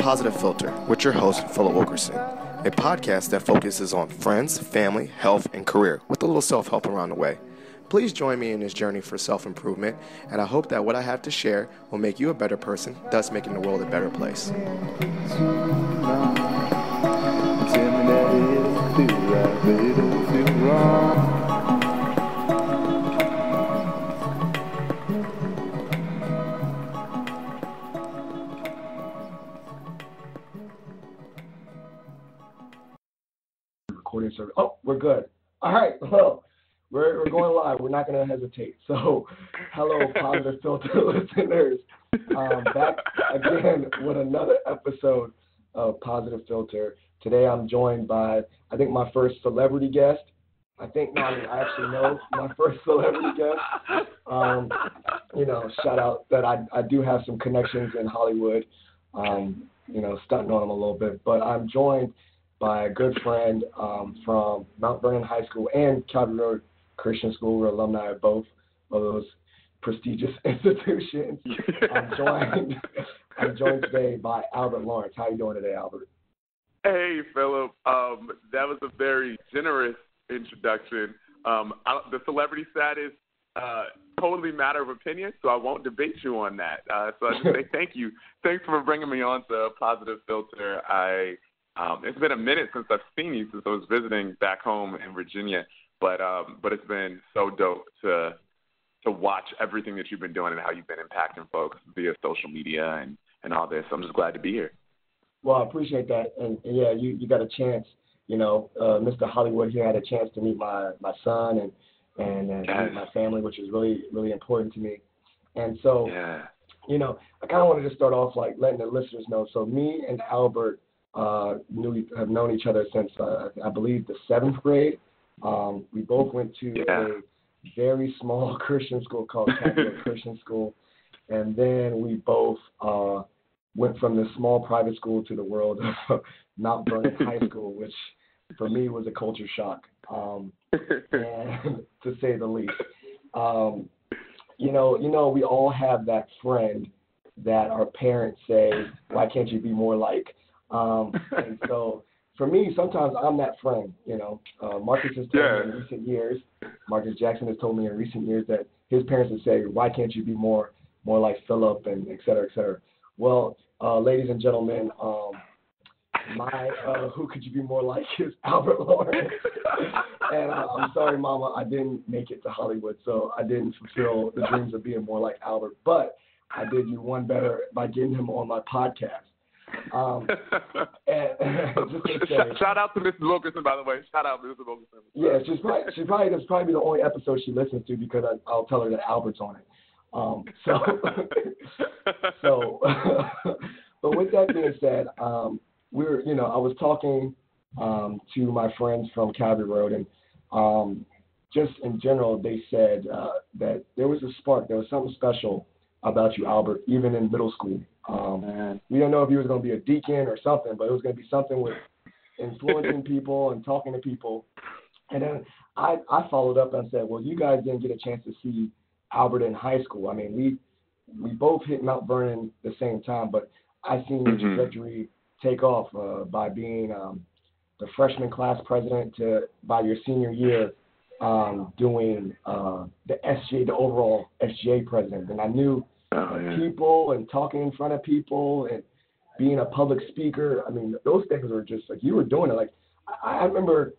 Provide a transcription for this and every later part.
Positive Philter with your host, Philip Wilkerson, a podcast that focuses on friends, family, health, and career with a little self-help around the way. Please join me in this journey for self-improvement, and I hope that what I have to share will make you a better person, thus making the world a better place. Recording service. Oh, we're good. All right. Well, we're going live. We're not going to hesitate. So, hello, Positive Philter listeners. Back again with another episode of Positive Philter. Today, I'm joined by, I think, my first celebrity guest. I actually know my first celebrity guest. Shout out that I do have some connections in Hollywood. Stunting on them a little bit. But I'm joined by a good friend from Mount Vernon High School and Calvary Road Christian School. We're alumni of both of those prestigious institutions. I'm joined today by Albert Lawrence. How are you doing today, Albert? Hey, Philip. That was a very generous introduction. The celebrity status totally matter of opinion, so I won't debate you on that. So I just say thank you. Thanks for bringing me on to Positive Philter. It's been a minute since I've seen you, since I was visiting back home in Virginia. But it's been so dope to watch everything that you've been doing and how you've been impacting folks via social media and all this. So I'm just glad to be here. Well, I appreciate that. And yeah, you got a chance, Mr. Hollywood here had a chance to meet my son and meet my family, which is really, really important to me. And so, I kind of wanted to start off like letting the listeners know. So me and Albert have known each other since, I believe, the 7th grade. We both went to a very small Christian school called Calvary Christian School. And then we both went from this small private school to the world of Mount Vernon High School, which for me was a culture shock, and to say the least. We all have that friend that our parents say, why can't you be more like? And so for me, sometimes I'm that friend, Marcus has told me in recent years, Marcus Jackson has told me in recent years that his parents would say, why can't you be more like Philip, and et cetera, et cetera. Well, ladies and gentlemen, who could you be more like is Albert Lawrence. And I'm sorry, Mama, I didn't make it to Hollywood, so I didn't fulfill the dreams of being more like Albert. But I did you one better by getting him on my podcast. Shout out to Mrs. Wilkerson, by the way. Shout out to Mrs. Wilkerson. Yeah, that's probably the only episode she listens to because I'll tell her that Albert's on it. But with that being said, I was talking to my friends from Calvary Road, and just in general, they said that there was a spark, there was something special about you, Albert, even in middle school. We don't know if he was going to be a deacon or something, but it was going to be something with influencing people and talking to people. And then I followed up and said, well, you guys didn't get a chance to see Albert in high school. I mean, we both hit Mount Vernon at the same time, but I seen your trajectory take off by being the freshman class president to by your senior year doing the overall SGA president. And I knew people and talking in front of people and being a public speaker. I mean, those things were just like you were doing it. Like I remember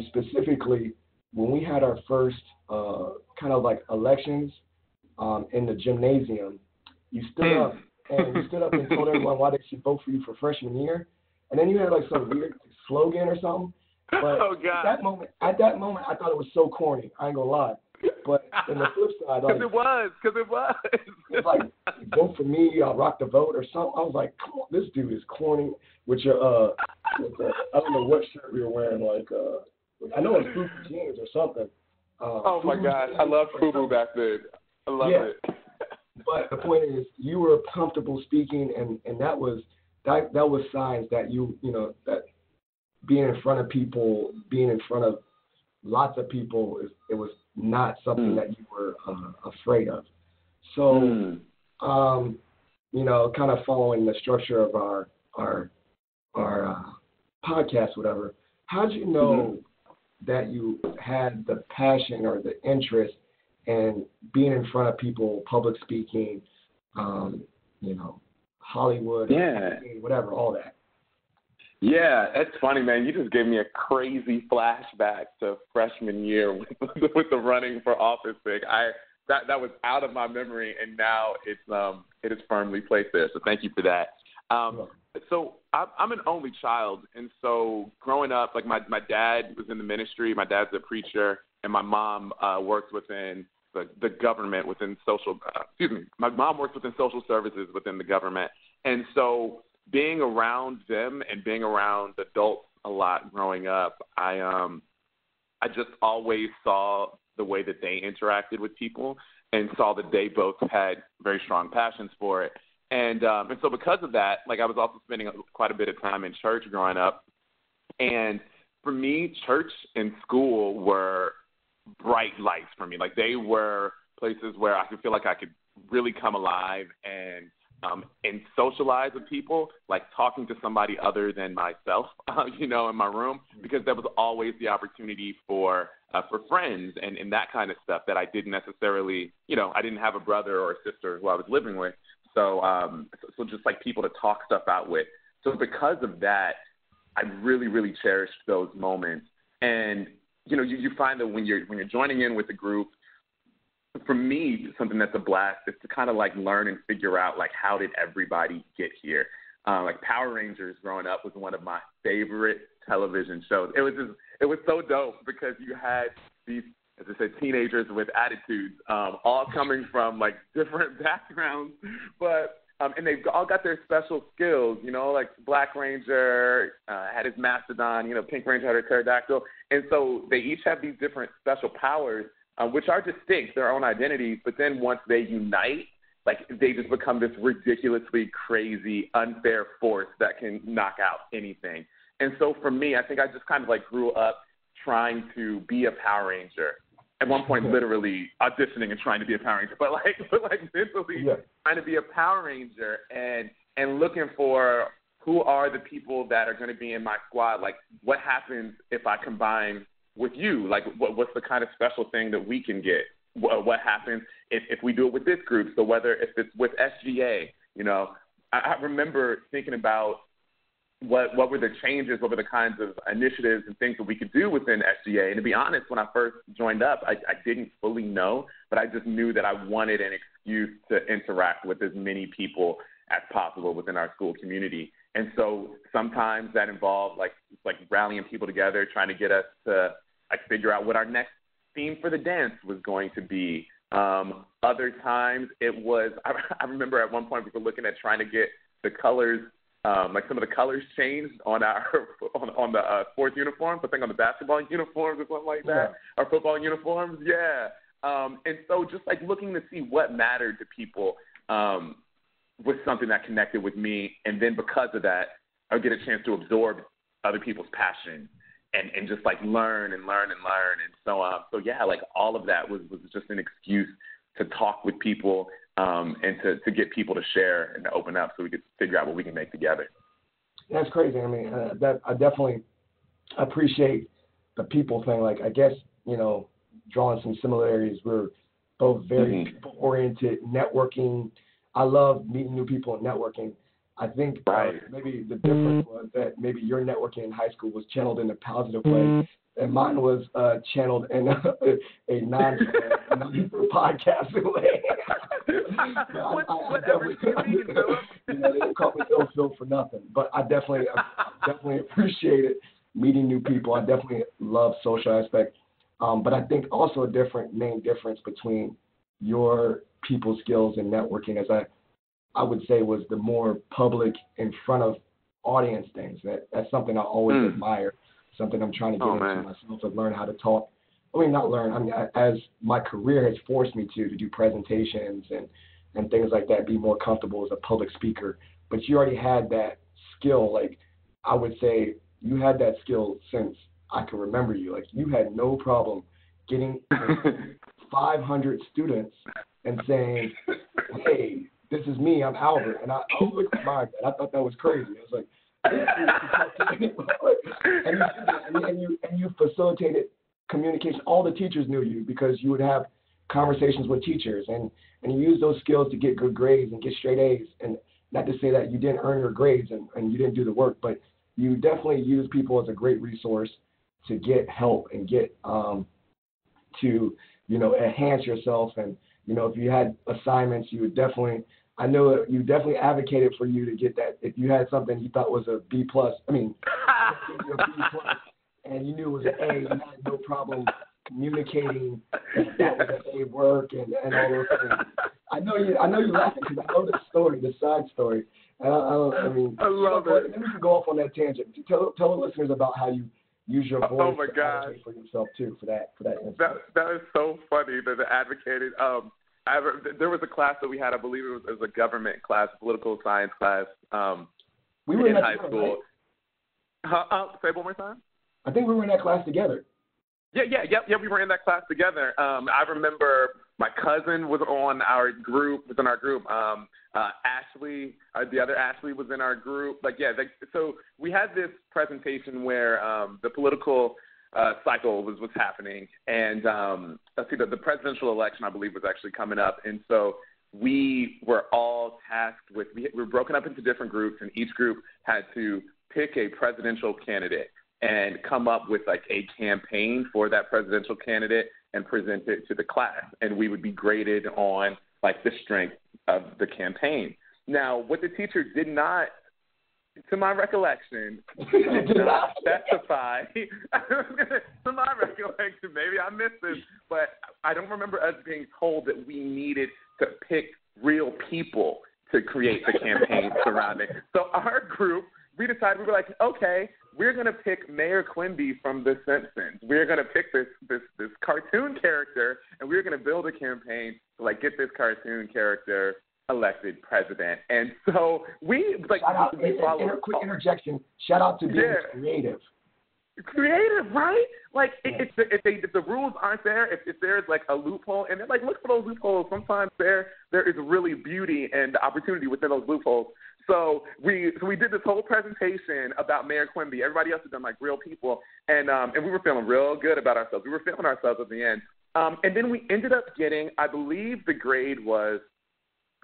specifically when we had our first kind of like elections in the gymnasium, you stood up and told everyone why they should vote for you for freshman year, and then you had like some weird slogan or something. But at that moment, I thought it was so corny. I ain't gonna lie. But in the flip side, like, because it was. It's like, vote for me, I'll rock the vote or something. I was like, come on, this dude is corny. With your I don't know what shirt we were wearing. Like, I know it's FUBU jeans or something. Oh my gosh, I loved FUBU back then. I love it. But the point is, you were comfortable speaking, and that was signs that that being in front of people, being in front of lots of people, it was not something that you were afraid of. So, kind of following the structure of our our podcast, whatever, how did you know that you had the passion or the interest in being in front of people, public speaking, Hollywood, whatever, all that? Yeah, it's funny, man. You just gave me a crazy flashback to freshman year with the running for office thing. That was out of my memory, and now it is firmly placed there. So thank you for that. So I'm an only child, and so growing up, like my dad was in the ministry. My dad's a preacher, and my mom works within the government, within my mom works within social services within the government, and so being around them and being around adults a lot growing up, I just always saw the way that they interacted with people and saw that they both had very strong passions for it. And so because of that, like I was also spending quite a bit of time in church growing up. And for me, church and school were bright lights for me. Like they were places where I could feel like I could really come alive and socialize with people, like talking to somebody other than myself, in my room, because there was always the opportunity for friends and that kind of stuff that I didn't necessarily, I didn't have a brother or a sister who I was living with. So just like people to talk stuff out with. So because of that, I really, really cherished those moments. And, you find that when you're joining in with a group, for me, something that's a blast is to kind of like learn and figure out like how did everybody get here. Like Power Rangers growing up was one of my favorite television shows. It was so dope because you had these, as I said, teenagers with attitudes, all coming from like different backgrounds, but and they've all got their special skills. Like Black Ranger had his mastodon. Pink Ranger had her pterodactyl, and so they each have these different special powers. Which are distinct, their own identities, but then once they unite, like they just become this ridiculously crazy, unfair force that can knock out anything. And so for me, I think I just kind of like grew up trying to be a Power Ranger. At one point, literally auditioning and trying to be a Power Ranger, but like mentally trying to be a Power Ranger and looking for who are the people that are going to be in my squad. Like what happens if I combine with you? Like what's the kind of special thing that we can get? What happens if we do it with this group? So whether if it's with SGA, I remember thinking about what were the changes, what were the kinds of initiatives and things that we could do within SGA. And to be honest, when I first joined up, I didn't fully know, but I just knew that I wanted an excuse to interact with as many people as possible within our school community. And so sometimes that involved like rallying people together, trying to get us to like figure out what our next theme for the dance was going to be. Other times it was, I remember at one point we were looking at trying to get the colors, like some of the colors changed on on the sports uniforms. I think on the basketball uniforms or something like that, or football uniforms. And so just like looking to see what mattered to people was something that connected with me. And then because of that, I would get a chance to absorb other people's passion and just like learn. And so, like all of that was just an excuse to talk with people and to get people to share and to open up so we could figure out what we can make together. That's crazy. I mean, I definitely appreciate the people thing. Like, I guess, drawing some similarities. We're both very people-oriented, networking. I love meeting new people and networking. I think maybe the difference was that maybe your networking in high school was channeled in a positive way, and mine was channeled in a non-podcasting way. Whatever you mean, Philip. They didn't call me Phil for nothing. But I definitely appreciate it, meeting new people. I definitely love social aspect. But I think also main difference between your people skills and networking, as I would say, was the more public in front of audience things. That's something I always admire, something I'm trying to get into myself, to learn how to talk. I mean, not learn. I mean, as my career has forced me to do presentations and things like that, be more comfortable as a public speaker. But you already had that skill. Like, I would say you had that skill since I can remember you. Like, you had no problem getting 500 students and saying, hey, this is me, I'm Albert, and I always admired that. I thought that was crazy. I was like, and you facilitated communication. All the teachers knew you because you would have conversations with teachers, and you use those skills to get good grades and get straight A's. And not to say that you didn't earn your grades and you didn't do the work, but you definitely use people as a great resource to get help and get to, enhance yourself. And, if you had assignments, you would definitely, I know you definitely advocated for you to get that. If you had something you thought was a B plus, a B plus, and you knew it was an A, you had no problem communicating that was an A work and all those things. I know you're laughing because I know the story, the side story. I love it. Then we can go off on that tangent. Tell the listeners about how you use your voice to advocate for yourself too. For that instance. That is so funny that the advocated. There was a class that we had. I believe it was a government class, political science class. We were in high school. Right? Say it one more time. I think we were in that class together. Yeah. We were in that class together. I remember my cousin was in our group. Ashley, the other Ashley, was in our group. So we had this presentation where the political cycle was happening, and the presidential election, I believe, was actually coming up, and so we were all tasked with. We were broken up into different groups, and each group had to pick a presidential candidate and come up with a campaign for that presidential candidate and present it to the class. And we would be graded on the strength of the campaign. Now, what the teacher did not, to my recollection, did not specify, to my recollection, maybe I missed this, but I don't remember us being told that we needed to pick real people to create the campaign surrounding. So our group, we decided, we were like, okay, we're going to pick Mayor Quimby from The Simpsons. We're going to pick this cartoon character, and we're going to build a campaign to get this cartoon character elected president. And so we followed. Quick interjection. Shout out to being creative. Creative, right? If the rules aren't there, if there's a loophole, and look for those loopholes. Sometimes there is really beauty and opportunity within those loopholes. So we did this whole presentation about Mayor Quimby. Everybody else had done real people, and we were feeling real good about ourselves. We were feeling ourselves at the end, and then we ended up getting, I believe the grade was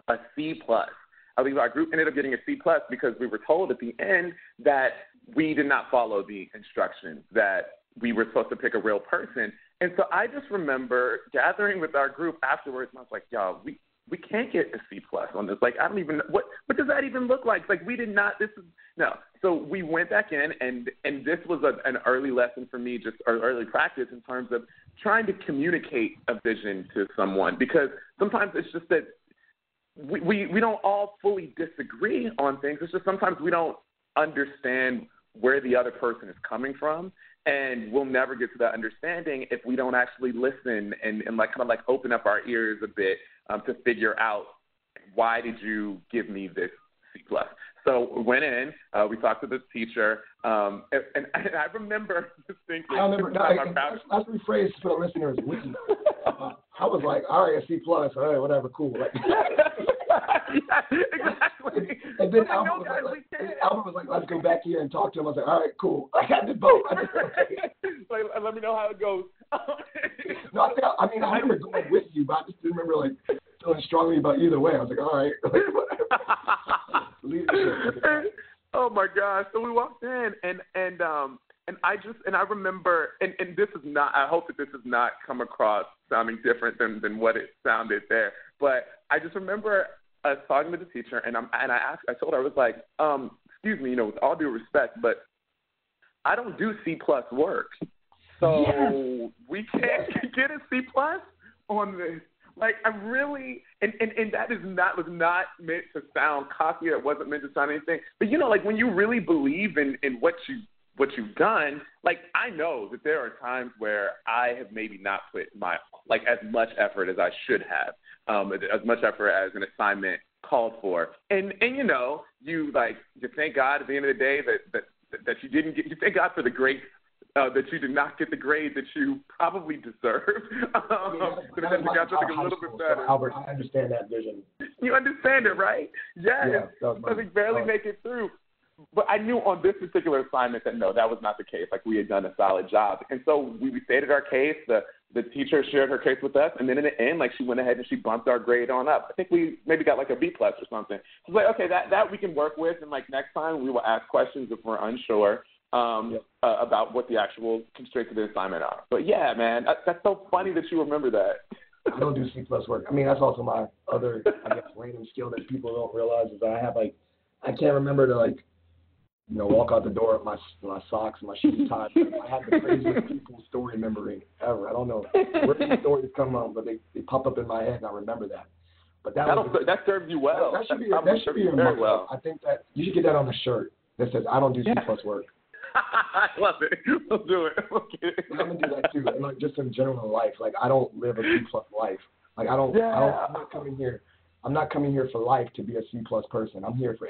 a C plus. I believe our group ended up getting a C plus because we were told at the end that we did not follow the instructions, that we were supposed to pick a real person. And so I just remember gathering with our group afterwards, and I was like, y'all, we can't get a C plus on this. I don't even, what does that even look like? We did not, no. So we went back in, and this was an early lesson for me, or early practice in terms of trying to communicate a vision to someone, because sometimes it's just that we don't all fully disagree on things. It's just sometimes we don't understand where the other person is coming from, and we'll never get to that understanding if we don't actually listen and open up our ears a bit to figure out, why did you give me this C plus? So we went in, we talked to this teacher, and I remember distinctly. Let's rephrase for the listeners. I was like, all right, a C plus, all right, whatever, cool. Yeah, exactly. And then Albert was like, let's go back here and talk to him. I was like, all right, cool. I did both. Let me know how it goes. No, I remember going with you, but I just didn't remember feeling strongly about either way. I was like, all right, whatever. Oh my gosh! So we walked in, and I remember, and this is not. I hope that this does not come across sounding different than what it sounded there. But I just remember us talking to the teacher, and I told her, I was like, excuse me, with all due respect, but I don't do C plus work, so we can't get a C plus on this. I really, and that was not meant to sound cocky. It wasn't meant to sound anything. But when you really believe in what you've done, I know that there are times where I have maybe not put my as much effort as I should have, as much effort as an assignment called for, and you thank God at the end of the day that you didn't get. You thank God for the grace that you did not get the grade that you probably deserved. So that got something a little bit better. So Albert, I understand that vision. You understand it, right? Yeah. So we barely make it through. But I knew on this particular assignment that, no, that was not the case. Like, we had done a solid job. And so we stated our case. The teacher shared her case with us. And then in the end, like, she went ahead and she bumped our grade on up. I think we maybe got like a B+ or something. So like, okay, that we can work with. And, like, next time we will ask questions if we're unsure about what the actual constraints of the assignment are. But, yeah, man, that's so funny that you remember that. I don't do C+ work. I mean, that's also my other, I guess, random skill that people don't realize is that I have, like, I can't remember to, like, walk out the door with my socks and my shoes tied. I have the craziest people story memory ever. I don't know where these stories come from, but they pop up in my head and I remember that. But that serves you well. That should be your very well. I think that you should get that on the shirt that says, I don't do C+ work. I love it. We'll do it. I'm gonna do that too. And like just in general in life, like I don't live a C+ life. Like I'm not coming here for life to be a C+ person. I'm here for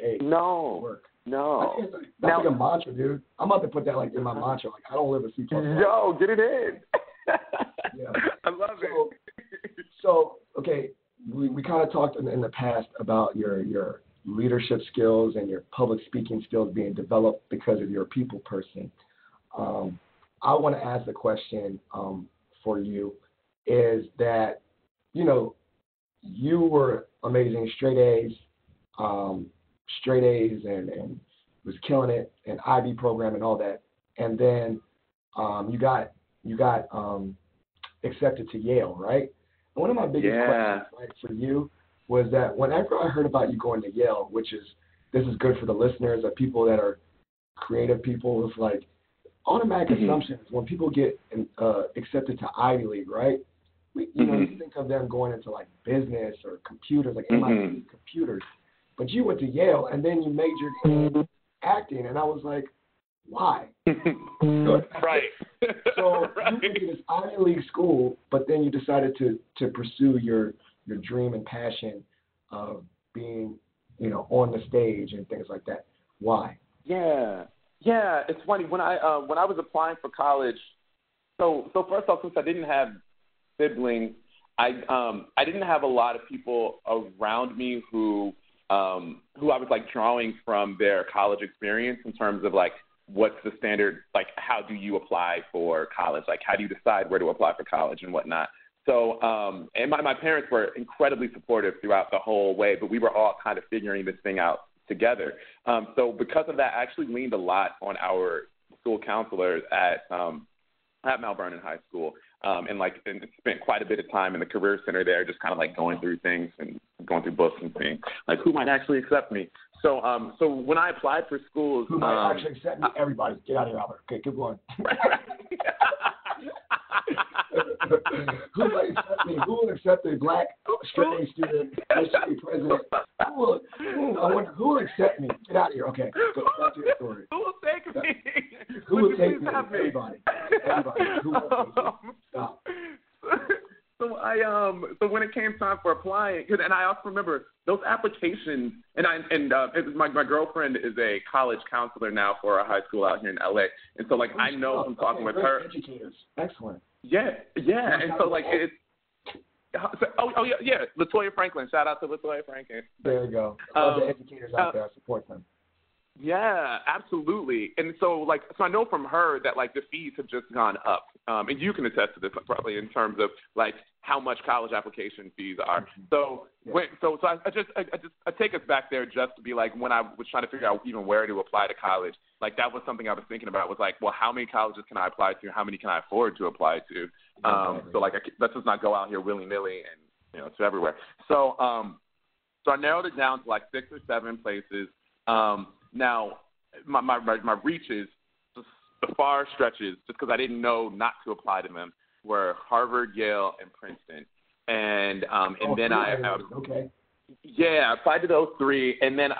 work. No. That's like a mantra, dude. I'm about to put that like in my mantra. Like I don't live a C+ life. Yo, get it in. Yeah. I love it. So okay, we kind of talked in the past about your leadership skills and your public speaking skills being developed because of your people person. I want to ask the question for you is that, you were amazing, straight A's and was killing it in IB program and all that. And then you got accepted to Yale, right? And one of my biggest questions, right, for you was that whenever I heard about you going to Yale, this is good for the listeners, of people that are creative people, it's like automatic assumptions when people get accepted to Ivy League, right? You think of them going into like business or computers, like MIT computers. But you went to Yale and then you majored in acting, and I was like, why? Right. So you went to this Ivy League school, but then you decided to pursue your dream and passion of being, on the stage and things like that. Why? Yeah. It's funny when I was applying for college. So first off, since I didn't have siblings, I didn't have a lot of people around me who I was like drawing from their college experience in terms of like what's the standard, like how do you apply for college, like how do you decide where to apply for college and whatnot. So and my parents were incredibly supportive throughout the whole way, but we were all kind of figuring this thing out together. So because of that, I actually leaned a lot on our school counselors at Mount Vernon High School. And spent quite a bit of time in the career center there, just kind of like going through things and going through books and seeing like who might actually accept me. So when I applied for schools, who might actually accept me? Everybody, get out of here, Albert. Okay, keep going. Who might accept me? Who will accept a black straight A student, history president? Who will accept me? Get out of here. Okay, go back to your story. Who will take me? Who will take me? Everybody. Who will take me? Stop. So when it came time for applying, and I also remember those applications, my girlfriend is a college counselor now for a high school out here in LA, and so like I know from talking with her. Educators, excellent. Yeah, and so like it's. Latoya Franklin. Shout out to Latoya Franklin. There you go. Love the educators out there. I support them. Yeah, absolutely. And so I know from her that like the fees have just gone up. And you can attest to this probably in terms of like how much college application fees are. So I take us back there just to be like, when I was trying to figure out even where to apply to college, like that was something I was thinking about, was like, well, how many colleges can I apply to? How many can I afford to apply to? So like, let's just not go out here willy-nilly and, to everywhere. So I narrowed it down to like 6 or 7 places. Now, my reaches, the far stretches, just because I didn't know not to apply to them, were Harvard, Yale, and Princeton. And then I applied to those 3, and then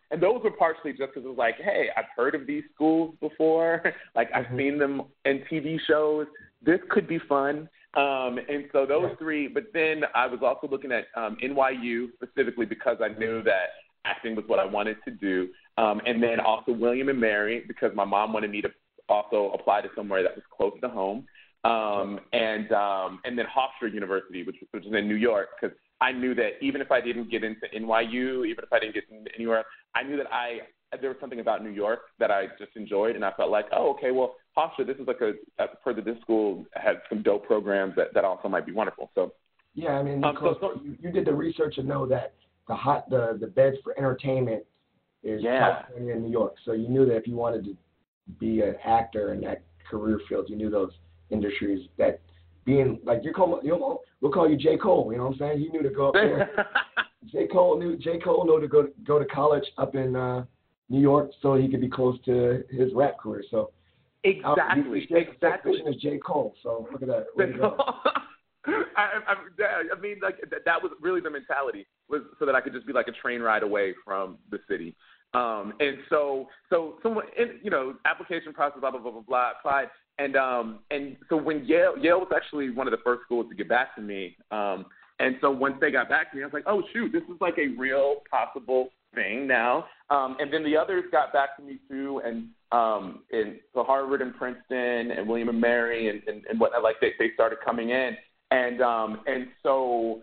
and those were partially just because it was like, hey, I've heard of these schools before, like I've seen them in TV shows. This could be fun. And so those 3, but then I was also looking at NYU specifically because I knew that acting was what I wanted to do. And then also William and Mary, because my mom wanted me to also apply to somewhere that was close to home. And then Hofstra University, which is in New York, because I knew that even if I didn't get into NYU, even if I didn't get into anywhere, I knew that there was something about New York that I just enjoyed, and I felt like, oh, okay, well, Hofstra, this is like this school has some dope programs that also might be wonderful. So yeah, I mean, you did the research to know that the beds for entertainment is California and New York, so you knew that if you wanted to be an actor in that career field, you knew those industries that being like we'll call you J. Cole, you know what I'm saying? He knew to go up there. J. Cole knew to go to college up in New York so he could be close to his rap career. So exactly. Is J. Cole. So look at that. I mean, like that was really the mentality, was so that I could just be like a train ride away from the city. And so someone, application process, blah, blah, blah, blah, blah, applied. And so when Yale was actually one of the first schools to get back to me. And so once they got back to me, I was like, oh, shoot, this is like a real possible thing now. And then the others got back to me too. And so Harvard and Princeton and William and Mary and whatnot, like they started coming in. And so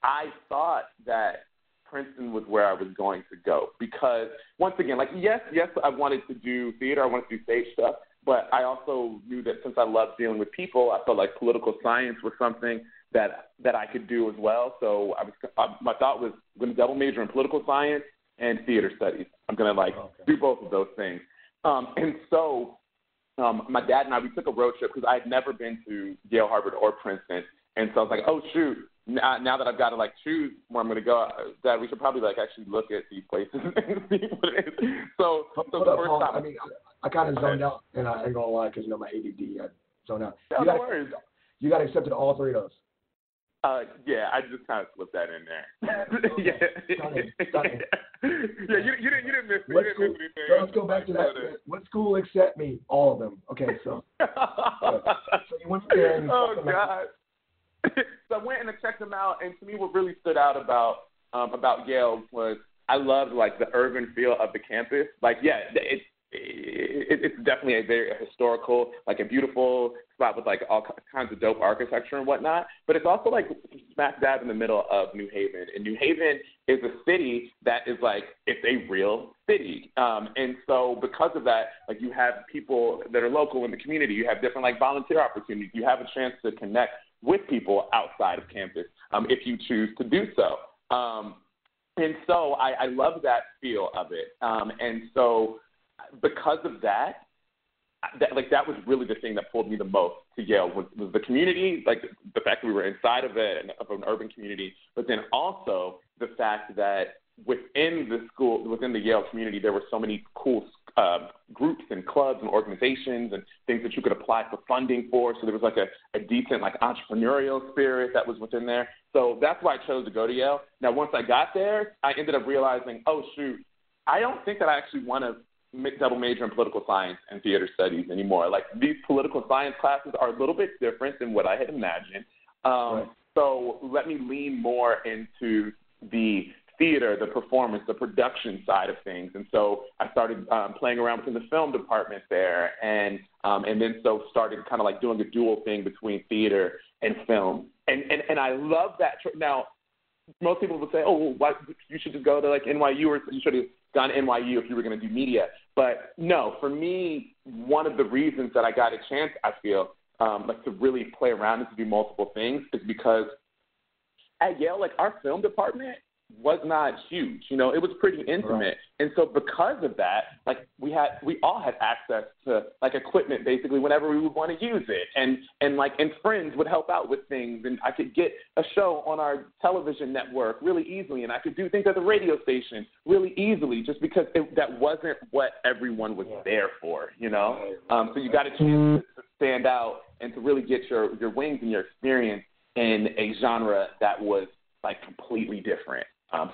I thought that Princeton was where I was going to go because, once again, like, yes, I wanted to do theater, I wanted to do stage stuff, but I also knew that since I loved dealing with people, I felt like political science was something that I could do as well. So my thought was I'm going to double major in political science and theater studies. I'm going to do both of those things. And so my dad and I, we took a road trip because I had never been to Yale, Harvard, or Princeton. And so I was like, oh, shoot, now that I've got to, choose where I'm going to go, Dad, we should probably, actually look at these places and see what it is. So the first time. I mean, I kind of zoned out, and I ain't going to lie, because, my ADD, I zoned out. No worries. You got accepted all three of those. Yeah, I just kind of slipped that in there. Stunning. Yeah, you didn't miss me. You didn't miss anything. So let's go back to that. What school accept me? All of them. Okay, so. So you went there and oh, God. So I went and I checked them out, and to me what really stood out about Yale was I loved, the urban feel of the campus. It's definitely a very historical, a beautiful spot with, all kinds of dope architecture and whatnot. But it's also, smack dab in the middle of New Haven. And New Haven is a city that is, it's a real city. And so because of that, you have people that are local in the community. You have different, volunteer opportunities. You have a chance to connect with people outside of campus if you choose to do so. And so I love that feel of it. And so because of that was really the thing that pulled me the most to Yale was the community, the fact that we were inside of it, of an urban community, but then also the fact that within the school, within the Yale community, there were so many cool groups and clubs and organizations and things that you could apply for funding for. So there was a decent entrepreneurial spirit that was within there. So that's why I chose to go to Yale. Now, once I got there, I ended up realizing, oh, shoot, I don't think that I actually want to double major in political science and theater studies anymore. These political science classes are a little bit different than what I had imagined. Right. So let me lean more into the theater, the performance, the production side of things. And so I started playing around within the film department there, and then started kind of doing a dual thing between theater and film. And I love that. Now, most people would say, oh, well, why, you should just go to NYU, or you should have gone to NYU if you were going to do media. But no, for me, one of the reasons that I got a chance, I feel, to really play around and to do multiple things is because at Yale, our film department was not huge. It was pretty intimate. Right. And so because of that, we all had access to equipment basically whenever we would want to use it. And friends would help out with things, and I could get a show on our television network really easily, and I could do things at the radio station really easily just because that wasn't what everyone was there for, So you got a chance to stand out and to really get your wings and your experience in a genre that was completely different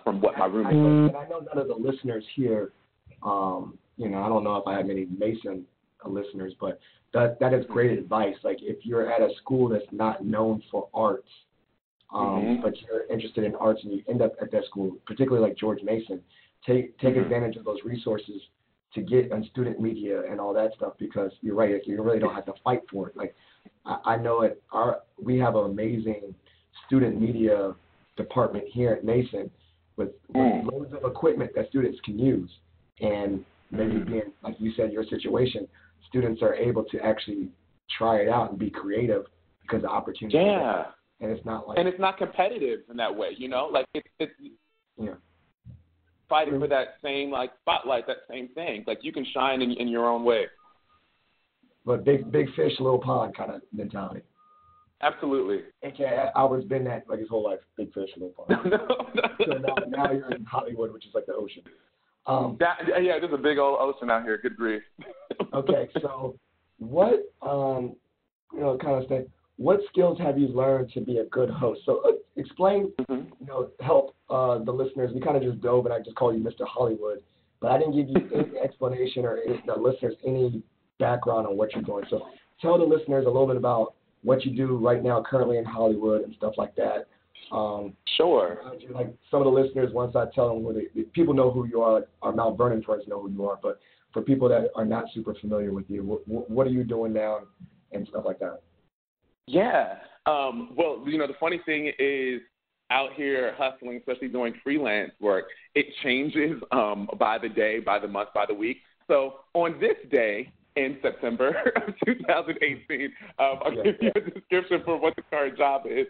from what my roommate was. And I know none of the listeners here, I don't know if I have many Mason listeners, but that is great advice. If you're at a school that's not known for arts, but you're interested in arts and you end up at that school, particularly like George Mason, take advantage of those resources to get on student media and all that stuff, because you're right, like, you really don't have to fight for it. Like I know we have an amazing student media department here at Mason with loads of equipment that students can use, and maybe being, like you said, your situation, students are able to actually try it out and be creative because the opportunity. Yeah. And it's not like, and it's not competitive in that way, you know, like it's yeah, fighting for that same like spotlight, that same thing. Like you can shine in your own way. But big fish, little pond kind of mentality. Absolutely. Okay, Albert's been that like his whole life. Big fish, little pond. No. So now you're in Hollywood, which is like the ocean. Yeah, there's a big old ocean out here. Good grief. Okay, so what kind of thing? What skills have you learned to be a good host? So explain, help the listeners. We kind of just dove, and I just called you Mr. Hollywood, but I didn't give you any explanation or the listeners any background on what you're doing. So tell the listeners a little bit about what you do right now, currently in Hollywood and stuff like that. Sure. Like some of the listeners, once I tell them people know who you are, like our Mount Vernon friends know who you are, but for people that are not super familiar with you, what are you doing now and stuff like that? Yeah. Well, the funny thing is out here hustling, especially doing freelance work, it changes by the day, by the month, by the week. So on this day in September of 2018, I'll give you a description for what the current job is.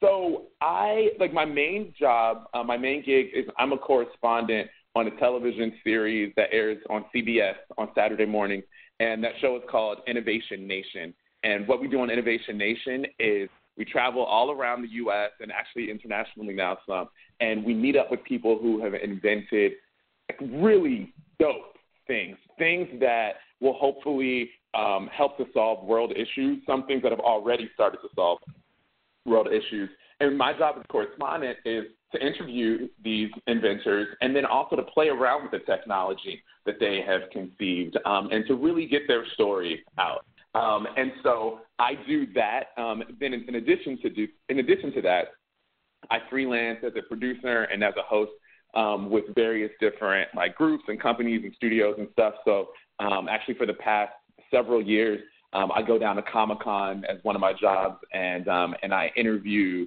So my main job, my main gig is I'm a correspondent on a television series that airs on CBS on Saturday morning, and that show is called Innovation Nation. And what we do on Innovation Nation is we travel all around the U.S. and actually internationally now some, and we meet up with people who have invented really dope things that will hopefully help to solve world issues, some things that have already started to solve world issues. And my job as correspondent is to interview these inventors and then also to play around with the technology that they have conceived and to really get their story out. And so I do that. Then in addition to that, I freelance as a producer and as a host with various different groups and companies and studios and stuff. So actually for the past several years, I go down to Comic-Con as one of my jobs, and I interview,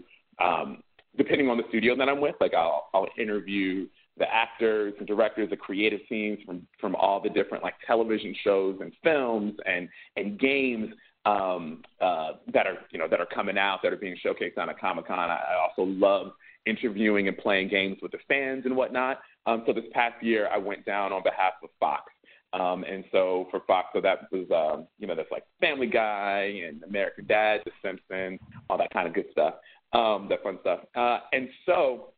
depending on the studio that I'm with, I'll interview the actors and directors, the creative teams from all the different television shows and films and games that are coming out, that are being showcased on a Comic-Con. I also love interviewing and playing games with the fans and whatnot. So this past year, I went down on behalf of Fox. And so for Fox, so that was, that's Family Guy and American Dad, The Simpsons, all that kind of good stuff, that fun stuff. And so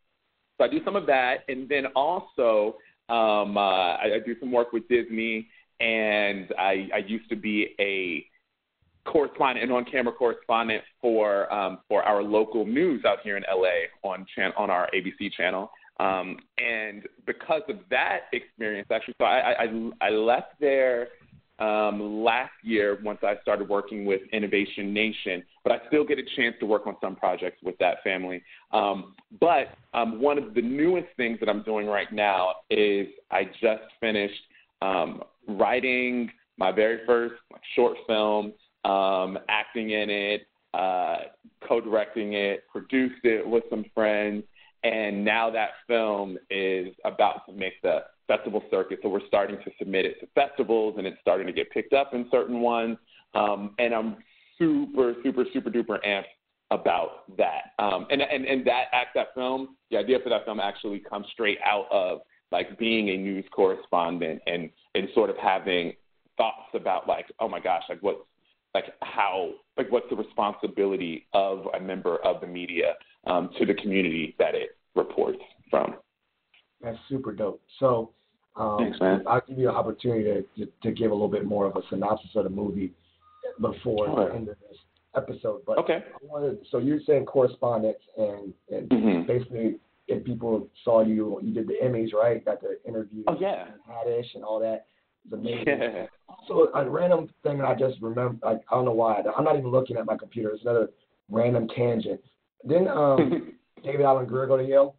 I do some of that. And then also I do some work with Disney, and I used to be a correspondent and on-camera correspondent for our local news out here in LA on our ABC channel. And because of that experience, actually, so I left there last year once I started working with Innovation Nation, but I still get a chance to work on some projects with that family. But one of the newest things that I'm doing right now is I just finished writing my very first short film, acting in it, co-directing it, produced it with some friends. And now that film is about to make the festival circuit. So we're starting to submit it to festivals, and it's starting to get picked up in certain ones. And I'm super, super, super duper amped about that. And that film, the idea for that film actually comes straight out of being a news correspondent and sort of having thoughts about oh my gosh, what's the responsibility of a member of the media to the community that it reports from. That's super dope. So thanks, man. I'll give you an opportunity to give a little bit more of a synopsis of the movie before the end of this episode. But okay. So you're saying correspondence, and basically if people saw you did the Emmys, right? Got the interview. Oh, yeah. Haddish and all that. It's amazing. Yeah. So a random thing I just remember, I don't know why. I'm not even looking at my computer. It's another random tangent. Didn't David Allen Greer go to Yale?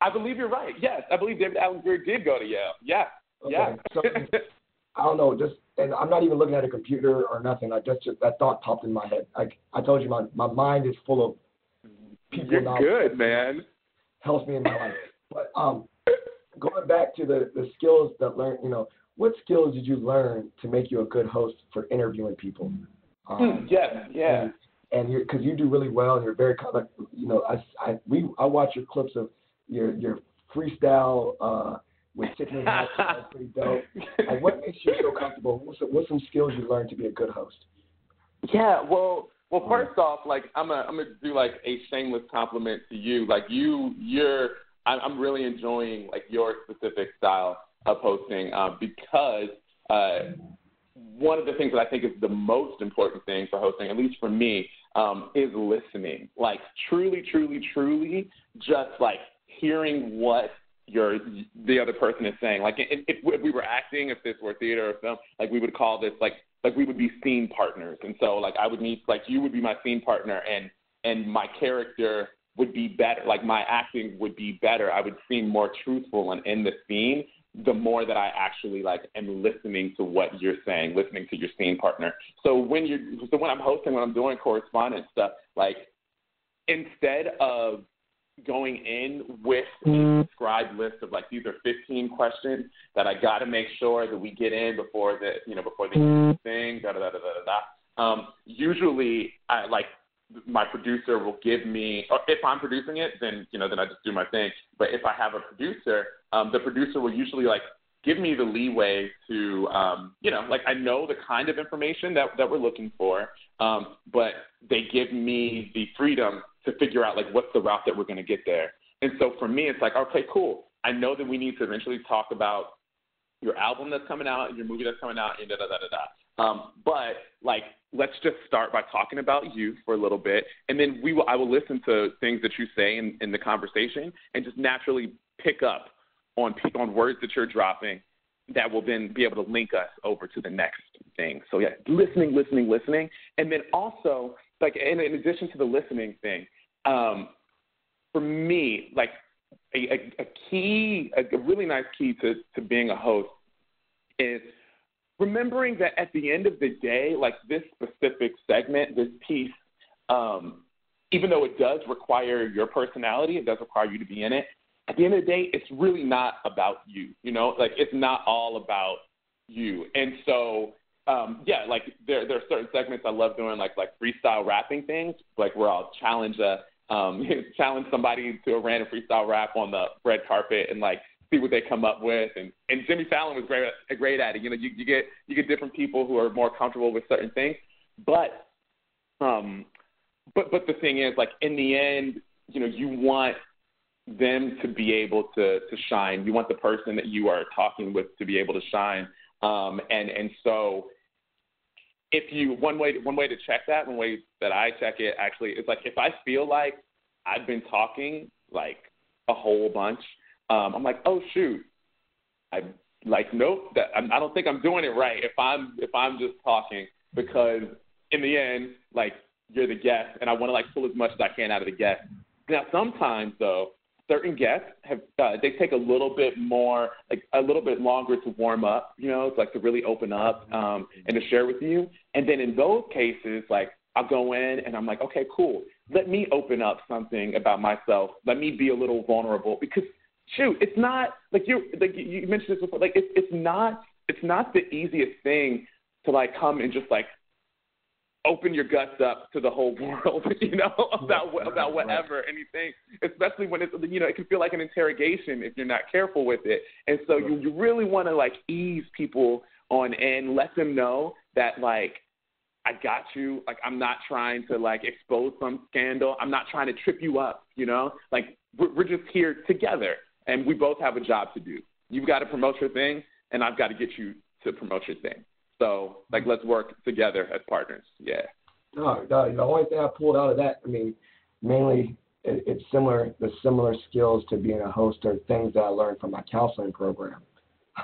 I believe you're right. Yes, I believe David Allen Greer did go to Yale. Yeah, Okay. yeah. So, I don't know, and I'm not even looking at a computer or nothing. I just that thought popped in my head. I told you, my mind is full of people. You're good, man. Helps me in my life. But going back to the skills that what skills did you learn to make you a good host for interviewing people? Yeah. And because you do really well, and you're very, I watch your clips of your freestyle with Tiffany. That's pretty dope. Like, what makes you so comfortable? What's some skills you learned to be a good host? Yeah, well, first off, like I'm gonna do like a shameless compliment to you. Like I'm really enjoying like your specific style of hosting because one of the things that I think is the most important thing for hosting, at least for me, is listening. Like truly, just like hearing what the other person is saying. Like if we were acting, if this were theater or film, like we would call this like we would be scene partners. And so like I would need, like you would be my scene partner and my character would be better. Like my acting would be better. I would seem more truthful and in the scene the more that I actually like am listening to what you're saying, listening to your scene partner. So when I'm hosting, when I'm doing correspondence stuff, like instead of going in with a prescribed list of like these are 15 questions that I got to make sure that we get in before the thing, usually I like my producer will give me, or if I'm producing it, then I just do my thing. But if I have a producer, the producer will usually like give me the leeway to, like I know the kind of information that we're looking for, but they give me the freedom to figure out like what's the route that we're going to get there. And so for me, it's like, okay, cool. I know that we need to eventually talk about your album that's coming out, your movie that's coming out, and but like, let's just start by talking about you for a little bit, and then I will listen to things that you say in the conversation, and just naturally pick up on words that you're dropping that will then be able to link us over to the next thing. So yeah, listening, and then also like in addition to the listening thing, for me, like a really nice key to being a host is remembering that at the end of the day, like this specific segment, this piece, even though it does require your personality, it does require you to be in it, at the end of the day, it's really not about you, like it's not all about you. And so, like there are certain segments I love doing, like freestyle rapping things, like where I'll challenge somebody to a random freestyle rap on the red carpet and like see what they come up with. And Jimmy Fallon was great at it. You get different people who are more comfortable with certain things. But the thing is, like in the end, you want them to be able to shine. You want the person that you are talking with to be able to shine. And so one way to check that, one way that I check it actually is like if I feel like I've been talking like a whole bunch, I'm like, oh shoot, nope, I don't think I'm doing it right if I'm just talking, because in the end, like you're the guest, and I want to like pull as much as I can out of the guest. Now sometimes though, certain guests they take a little bit longer to warm up, it's like to really open up and to share with you. And then in those cases, like I'll go in and I'm like, okay, cool. Let me open up something about myself. Let me be a little vulnerable, because shoot, it's not like you mentioned this before. Like it's not the easiest thing to like come and just like open your guts up to the whole world, about whatever, anything, especially when it's, it can feel like an interrogation if you're not careful with it. And so you really want to like ease people on and let them know that like, I got you. Like, I'm not trying to like expose some scandal. I'm not trying to trip you up, like we're just here together and we both have a job to do. You've got to promote your thing and I've got to get you to promote your thing. So, like, let's work together as partners. Yeah. No, the only thing I pulled out of that, I mean, mainly it's similar. The similar skills to being a host are things that I learned from my counseling program,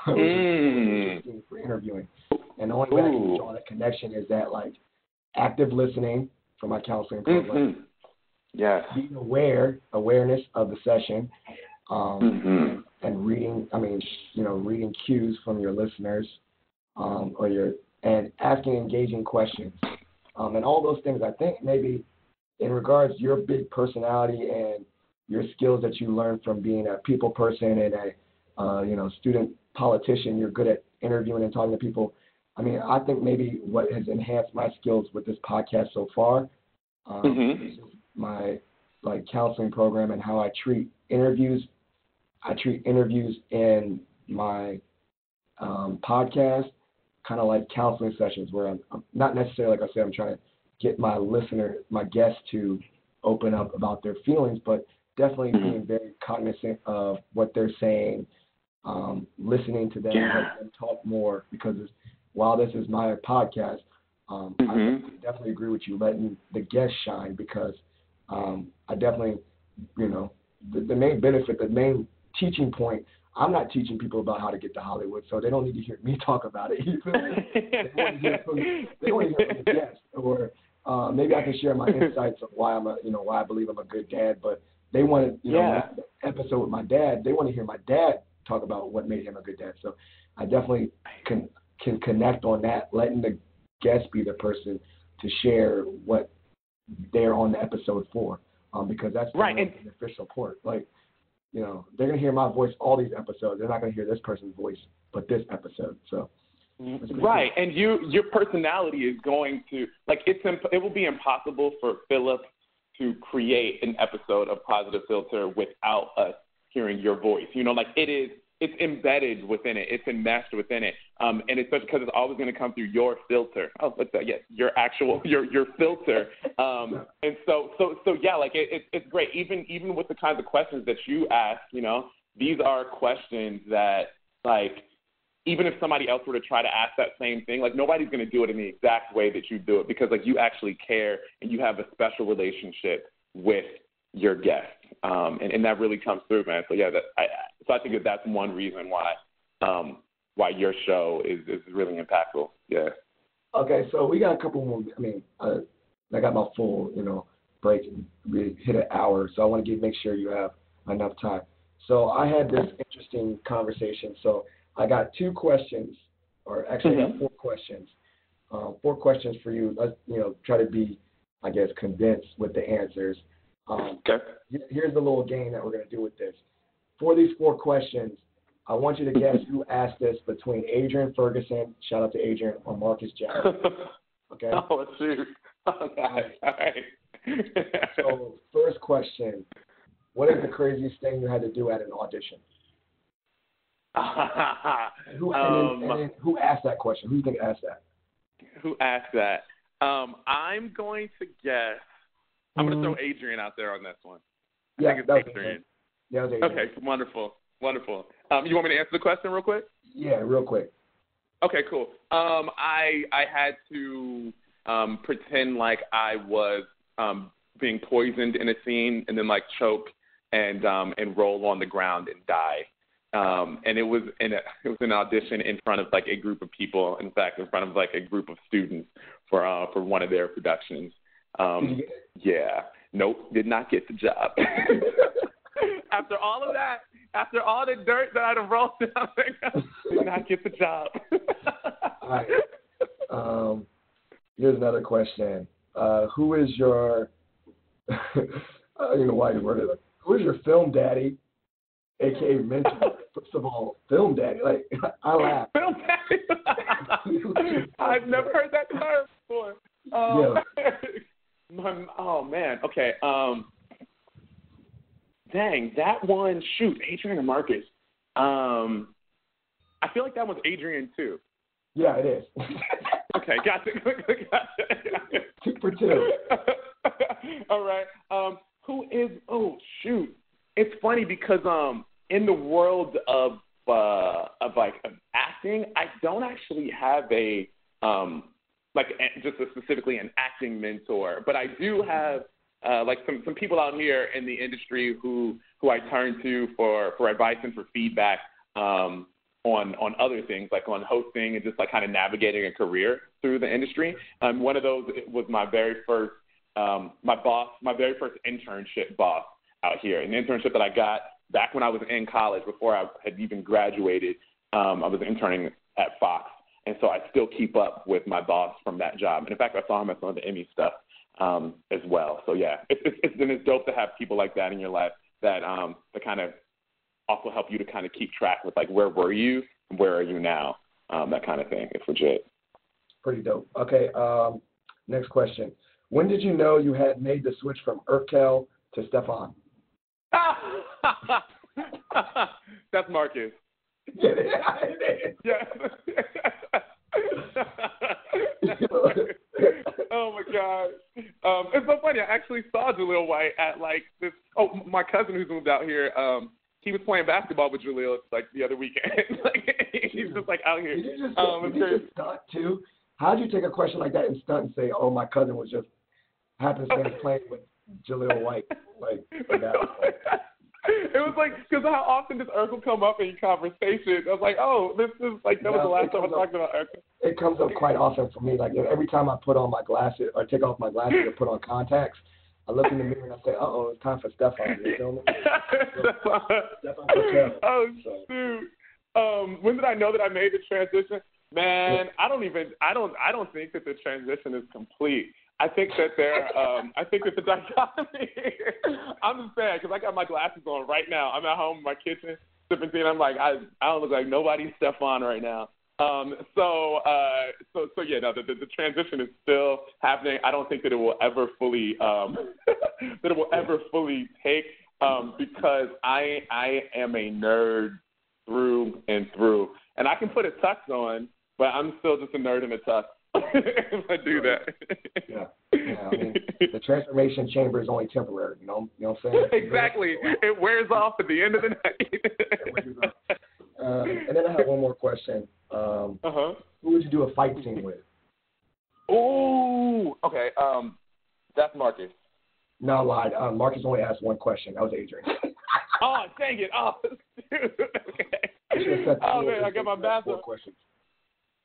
which is interesting for interviewing. And the only way I can draw that connection is that, like, active listening from my counseling program. Yeah. Being awareness of the session, and reading. I mean, reading cues from your listeners, and asking engaging questions, and all those things. I think maybe in regards to your big personality and your skills that you learned from being a people person and a student politician, you're good at interviewing and talking to people. I mean, I think maybe what has enhanced my skills with this podcast so far is my counseling program and how I treat interviews. I treat interviews in my podcast kind of like counseling sessions where I'm not necessarily, like I said, I'm trying to get my guests to open up about their feelings, but definitely being very cognizant of what they're saying, listening to them, let them talk more, because while this is my podcast, I definitely agree with you, letting the guests shine, because I definitely, the main benefit, the main teaching point, I'm not teaching people about how to get to Hollywood, so they don't need to hear me talk about it. You feel me? They want to hear from the guest, or maybe I can share my insights of why why I believe I'm a good dad. But they want to, the episode with my dad, they want to hear my dad talk about what made him a good dad. So I definitely can connect on that, letting the guest be the person to share what they're on the episode for, because that's the official part. They're going to hear my voice all these episodes. They're not going to hear this person's voice, but this episode. So, right. And your personality is going to, it will be impossible for Philip to create an episode of Positive Philter without us hearing your voice. It's embedded within it. It's enmeshed within it. And it's because it's always going to come through your filter. Oh, what's that? Yes, your filter. And so it's great. Even with the kinds of questions that you ask, these are questions that, even if somebody else were to try to ask that same thing, nobody's going to do it in the exact way that you do it, because you actually care and you have a special relationship with your guest. And that really comes through, man. So I think that's one reason why your show is really impactful. Yeah. Okay, so we got a couple more. I mean, I got my full, break. We hit an hour, so I want to make sure you have enough time. So I had this interesting conversation. So I got 2 questions, or actually I got 4 questions. 4 questions for you. Let's, try to be, I guess, condensed with the answers. Okay. Here's the little game that we're going to do with this. For these 4 questions, I want you to guess who asked this between Adrian Ferguson, shout out to Adrian, or Marcus Jackson. Okay? Oh, shoot. All right. So, first question, what is the craziest thing you had to do at an audition? Who asked that question? Who do you think asked that? Who asked that? I'm going to guess. I'm going to throw Adrian out there on this one. I think it's Adrian. Yeah, it was Adrian. Okay, wonderful. You want me to answer the question real quick? Yeah, real quick. Okay, cool. I had to pretend like I was being poisoned in a scene, and then choke and roll on the ground and die. And it was an audition in front of a group of people. In fact, in front of a group of students for one of their productions. Yeah. Nope, did not get the job. After all of that, after all the dirt that I'd have rolled down, did not get the job. All right. Here's another question. Who is your, why you worded it? Who is your film daddy, a.k.a. mentor? First of all, film daddy. I laugh. Film daddy? I've never heard that term before. Oh, man. Okay. Dang, that one. Shoot, Adrian or Marcus? I feel like that one's Adrian, too. Yeah, it is. Okay, gotcha. 2 for 2. All right. Who is? Oh, shoot. It's funny because in the world of acting, I don't actually have specifically an acting mentor, but I do have some people out here in the industry who I turn to for advice and for feedback on other things, on hosting and just kind of navigating a career through the industry. One of those was my very first internship boss out here, an internship that I got back when I was in college, before I had even graduated, I was interning at Fox. And so I still keep up with my boss from that job. And in fact, I saw him at some of the Emmy stuff as well. So yeah, it's dope to have people like that in your life that kind of also help you to kind of keep track with, like, where were you and where are you now, that kind of thing. It's legit. Pretty dope. Okay, next question. When did you know you had made the switch from Urkel to Stefan? That's Marcus. Yeah. Oh my God. It's so funny. I actually saw Jaleel White at like this. Oh, my cousin who's moved out here. He was playing basketball with Jaleel like the other weekend. Like, he's just like out here. Did you just stunt too? How did you take a question like that and stunt and say, "Oh, my cousin was just happenstance playing with Jaleel White"? Like that. It was like, because how often does Urkel come up in conversation? I was like, oh, this is like, that was the last time I talked about Urkel. It comes up quite often for me. Like, every time I put on my glasses or take off my glasses or put on contacts, I look in the mirror and I say, uh-oh, it's time for Stefan. You feel me? Stefan Urkel. Oh, shoot. When did I know that I made the transition? Man, I don't think that the transition is complete. I think that I think that the dichotomy, I'm just saying, because I got my glasses on right now. I'm at home in my kitchen sipping tea, and I'm like, I don't look like nobody's Stefan right now. So yeah, no, the transition is still happening. I don't think that it will ever fully, take, because I am a nerd through and through. And I can put a tux on, but I'm still just a nerd in a tux. If I do that. Yeah. I mean, the transformation chamber is only temporary. You know what I'm saying? Exactly. It wears off at the end of the night. And then I have one more question. Who would you do a fight scene with? Oh, okay. That's Marcus. No, I lied. Marcus only asked one question. That was Adrian. Oh, dang it. Oh, dude. Okay. Oh, man, I got my math up. Questions.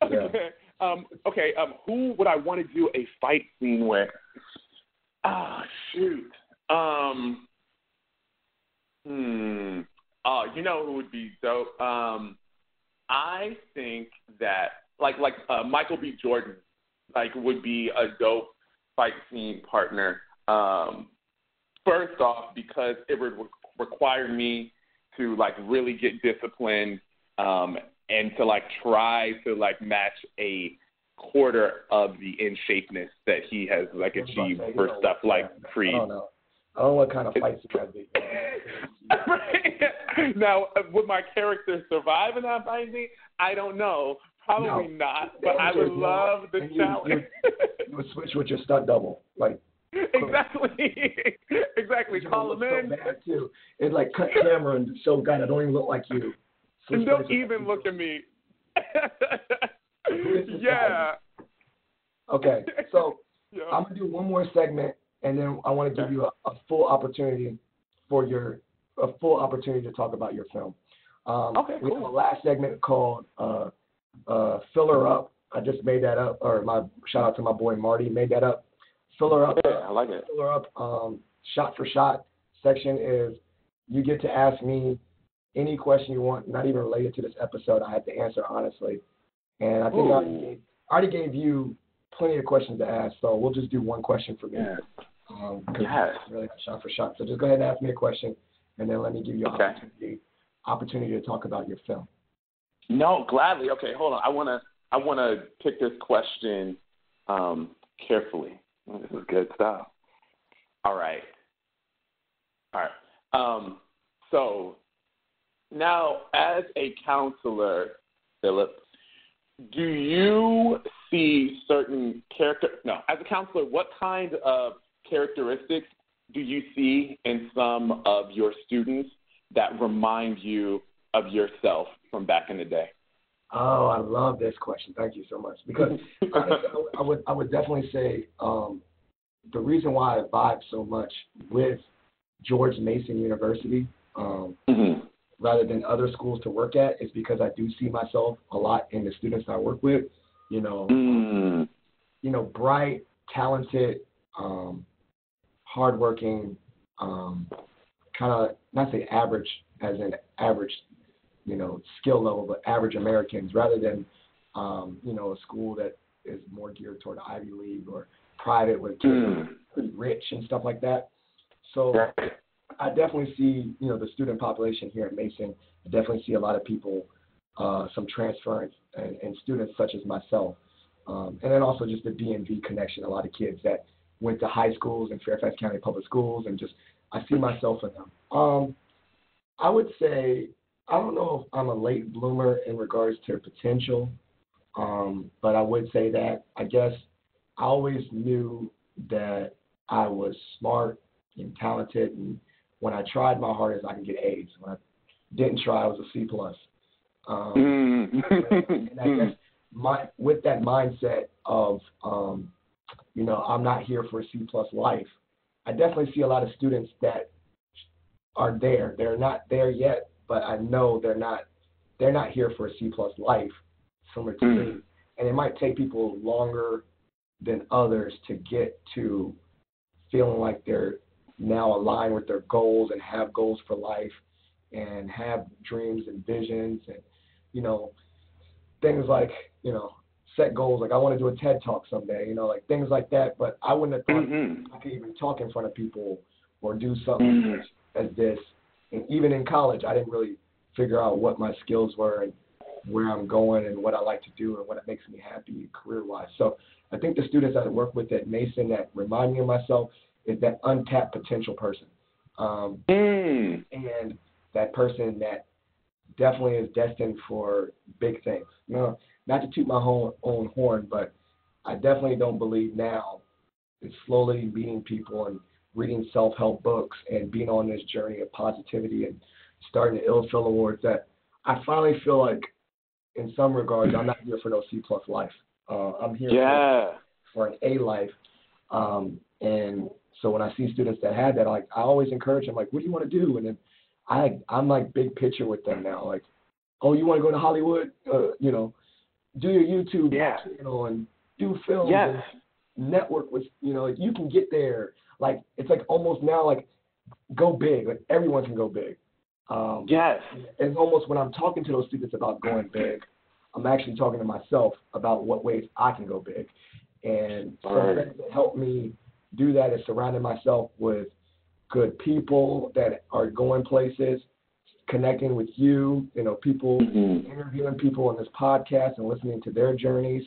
Okay. Yeah. Who would I want to do a fight scene with? Shoot. You know who would be dope? I think that like Michael B. Jordan would be a dope fight scene partner. First off, because it would require me to really get disciplined, and to try to match a quarter of the in shapeness that he has achieved for stuff like Creed. I don't know what kind of fights you guys be. Now, would my character survive in that fight scene? I don't know. Probably not. But I would love the challenge. You would switch with your stunt double, Exactly. Call him in. So bad too. It cut camera and show guy that don't even look like you. And don't even look at me. Yeah. Okay, so yeah. I'm gonna do one more segment, and then I want to give you a full opportunity to talk about your film. Okay, we cool. have a last segment called Filler Up. I just made that up, or my shout out to my boy Marty made that up. Filler Up. Yeah, I like it. Filler Up. Shot for shot section is you get to ask me any question you want, not even related to this episode. I have to answer honestly. And I think I already gave you plenty of questions to ask, so we'll just do one question for me. Yeah. It's really shot for shot. So just go ahead and ask me a question, and then let me give you an opportunity to talk about your film. No, gladly. Okay, hold on. I wanna pick this question carefully. This is good stuff. All right. So now, as a counselor, Philip, do you see certain as a counselor, what kind of characteristics do you see in some of your students that remind you of yourself from back in the day? Oh, I love this question. Thank you so much. Because I would definitely say the reason why I vibe so much with George Mason University, rather than other schools to work at, is because I do see myself a lot in the students I work with. Bright, talented, hardworking, kind of not say average as an average, skill level, but average Americans rather than, a school that is more geared toward Ivy League or private where kids are pretty rich and stuff like that. So I definitely see, the student population here at Mason. I definitely see a lot of people, some transference and students such as myself. And then also just the DMV connection, a lot of kids that went to high schools in Fairfax County Public Schools, and just I see myself in them. I would say, I don't know if I'm a late bloomer in regards to potential, but I would say that I guess I always knew that I was smart and talented, and when I tried my hardest, I could get A's. When I didn't try, I was a C+. And I guess with that mindset of, I'm not here for a C+ life, I definitely see a lot of students that are there. They're not there yet, but I know they're not here for a C+ life, similar to me. And it might take people longer than others to get to feeling like they're now aligned with their goals and have goals for life and have dreams and visions and, things like, set goals. Like I want to do a TED Talk someday, like things like that. But I wouldn't have thought I could even talk in front of people or do something as this. And even in college, I didn't really figure out what my skills were and where I'm going and what I like to do and what makes me happy career-wise. So I think the students that I work with at Mason that remind me of myself is that untapped potential person. And that person that definitely is destined for big things. Not to toot my own horn, but I definitely don't believe now in slowly meeting people and reading self-help books and being on this journey of positivity and starting the Ill Phil Awards that I finally feel like in some regards I'm not here for no C+ life. I'm here for an A life. And so when I see students that had that, I always encourage them, like, what do you want to do? And then I'm like big picture with them now. Like, oh, you want to go to Hollywood? Do your YouTube channel and do films and network with, you can get there. Like, it's like almost now like go big. Like everyone can go big. It's almost when I'm talking to those students about going big, I'm actually talking to myself about what ways I can go big. And some things that help me do that is surrounding myself with good people that are going places, connecting with you, people, interviewing people on this podcast and listening to their journeys,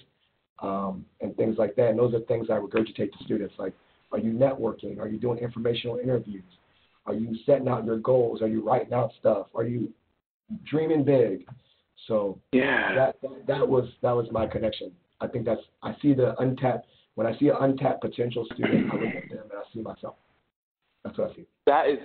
and things like that. And those are things I regurgitate to students. Like, are you networking? Are you doing informational interviews? Are you setting out your goals? Are you writing out stuff? Are you dreaming big? So that was my connection. I think I see the untapped. When I see an untapped potential student, I look at them and I see myself. That's what I see. That is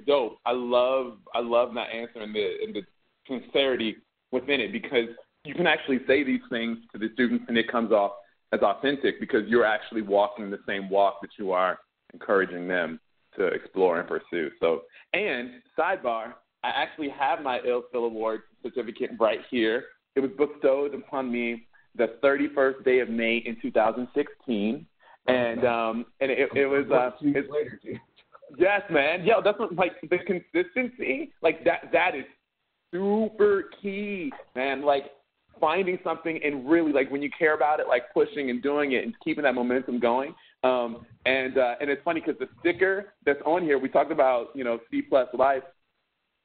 dope. I love that answer and the sincerity within it, because you can actually say these things to the students and it comes off as authentic because you're actually walking the same walk that you are encouraging them to explore and pursue. So, and sidebar, I actually have my Ill Phil Award certificate right here. It was bestowed upon me the 31st day of May in 2016. And it was 2 years later, dude. Yes, man. Yo, that's what, like, the consistency, like that is super key, man. Like finding something and really, like, when you care about it, like pushing and doing it and keeping that momentum going. And it's funny because the sticker that's on here, we talked about, C+ life